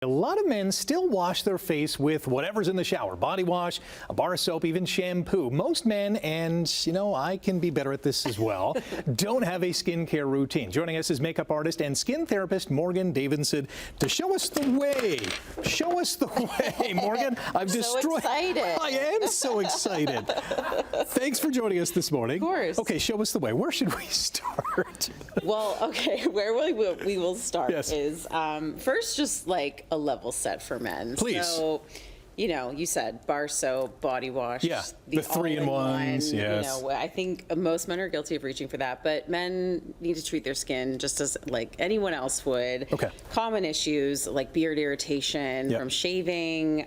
A lot of men still wash their face with whatever's in the shower, body wash, a bar of soap, even shampoo. Most men, and you know, I can be better at this as well, don't have a skincare routine. Joining us is makeup artist and skin therapist Morgan Davidson to show us the way. Show us the way, Morgan. I'm so excited. I am so excited. Thanks for joining us this morning. Of course. Okay, show us the way. Where should we start? Well, okay, where we will start is first just like a level set for men. Please. So, you know, you said bar soap, body wash. Yeah, the 3-in-1s, yes. You know, I think most men are guilty of reaching for that, but men need to treat their skin just as like anyone else would. Okay. Common issues like beard irritation from shaving.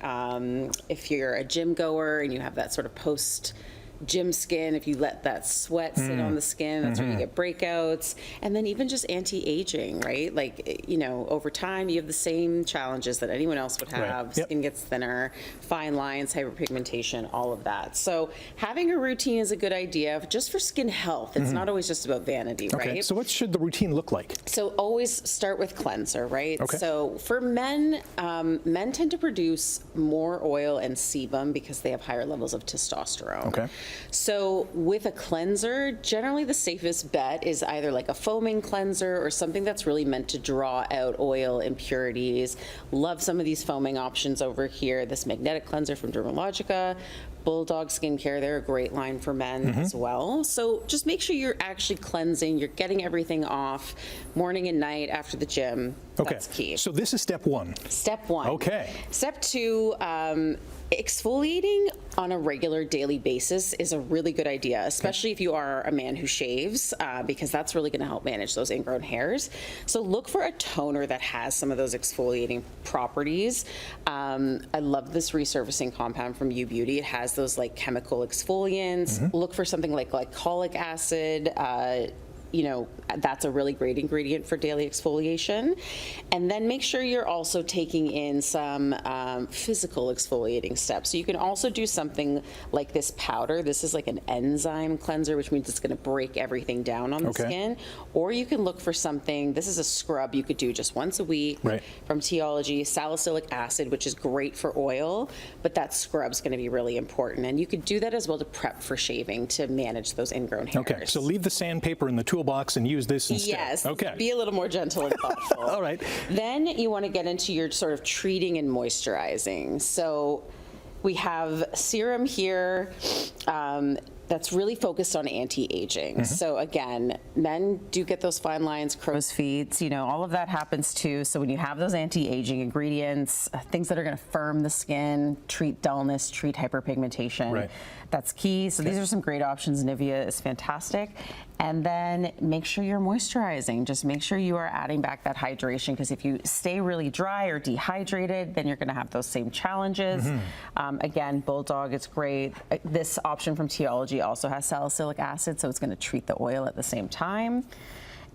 If you're a gym goer and you have that sort of post-gym skin, if you let that sweat sit on the skin, that's where you get breakouts. And then even just anti-aging, right? Like, you know, over time you have the same challenges that anyone else would have. Skin gets thinner, fine lines, hyperpigmentation, all of that. So having a routine is a good idea just for skin health. It's not always just about vanity, right? Okay, so what should the routine look like? So always start with cleanser, right? Okay. So for men, men tend to produce more oil and sebum because they have higher levels of testosterone. Okay. So with a cleanser, generally the safest bet is either like a foaming cleanser or something that's really meant to draw out oil impurities. Love some of these foaming options over here. This magnetic cleanser from Dermalogica, Bulldog Skincare, they're a great line for men as well. So just make sure you're actually cleansing, you're getting everything off morning and night after the gym. That's key. So this is step one. Step one. Okay. Step two, exfoliating on a regular daily basis is a really good idea, especially if you are a man who shaves, because that's really going to help manage those ingrown hairs. So look for a toner that has some of those exfoliating properties. I love this resurfacing compound from U Beauty. It has those like chemical exfoliants. Look for something like glycolic acid. You know, that's a really great ingredient for daily exfoliation. And then make sure you're also taking in some physical exfoliating steps. So you can also do something like this powder. This is like an enzyme cleanser, which means it's going to break everything down on the skin. Or you can look for something, this is a scrub you could do just once a week from Teology, salicylic acid, which is great for oil, but that scrub's going to be really important. And you could do that as well to prep for shaving to manage those ingrown hairs. Okay, so leave the sandpaper in the toolbox and use this instead. Yes, okay. Be a little more gentle and thoughtful. All right. Then you want to get into your sort of treating and moisturizing. So we have serum here that's really focused on anti-aging. So again, men do get those fine lines, crow's feet, you know, all of that happens too. So when you have those anti-aging ingredients, things that are going to firm the skin, treat dullness, treat hyperpigmentation, that's key. So these are some great options. Nivea is fantastic. And then make sure you're moisturizing. Just make sure you are adding back that hydration, because if you stay really dry or dehydrated, then you're going to have those same challenges. Again, Bulldog, it's great. This option from Teology also has salicylic acid, so it's going to treat the oil at the same time.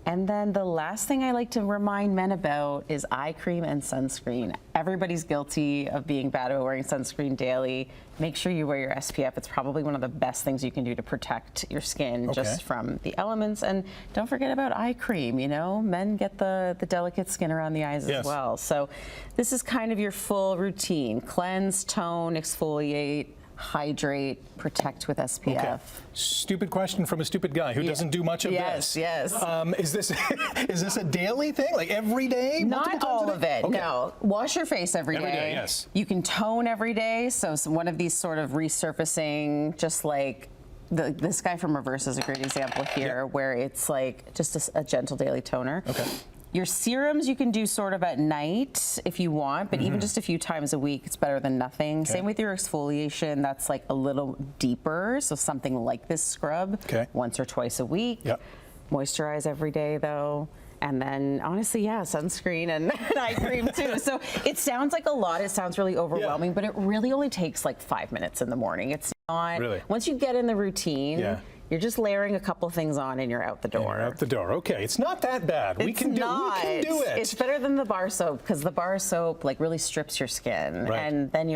And then the last thing I like to remind men about is eye cream and sunscreen. Everybody's guilty of being bad about wearing sunscreen daily. Make sure you wear your SPF. It's probably one of the best things you can do to protect your skin just from the elements. And don't forget about eye cream, you know? Men get the delicate skin around the eyes as well. So this is kind of your full routine. Cleanse, tone, exfoliate, hydrate, protect with SPF. Okay. Stupid question from a stupid guy who doesn't do much of this. Yes. Is this a daily thing? Like every day? Not all of it. Okay. No. Wash your face every day. Every day, yes. You can tone every day. So one of these sort of resurfacing, just like this guy from Reverse is a great example here, where it's like just a gentle daily toner. Okay. Your serums you can do sort of at night if you want, but even just a few times a week, it's better than nothing. Same with your exfoliation, that's like a little deeper, so something like this scrub once or twice a week. Moisturize every day though. And then honestly, sunscreen and eye cream too. So it sounds like a lot, it sounds really overwhelming, but it really only takes like 5 minutes in the morning. It's not, once you get in the routine, You're just layering a couple things on and you're out the door. You're out the door. Okay, it's not that bad. We can do it. It's better than the bar soap because the bar soap like really strips your skin, Right. and then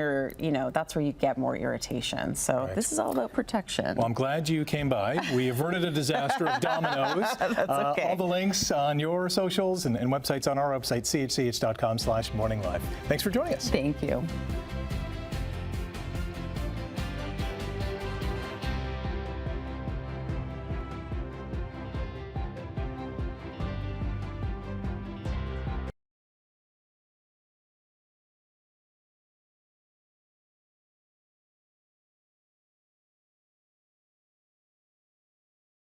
that's where you get more irritation. So this is all about protection. Well, I'm glad you came by. We averted a disaster of dominoes. That's okay. All the links on your socials and websites on our website, chch.com/morninglive. Thanks for joining us. Thank you.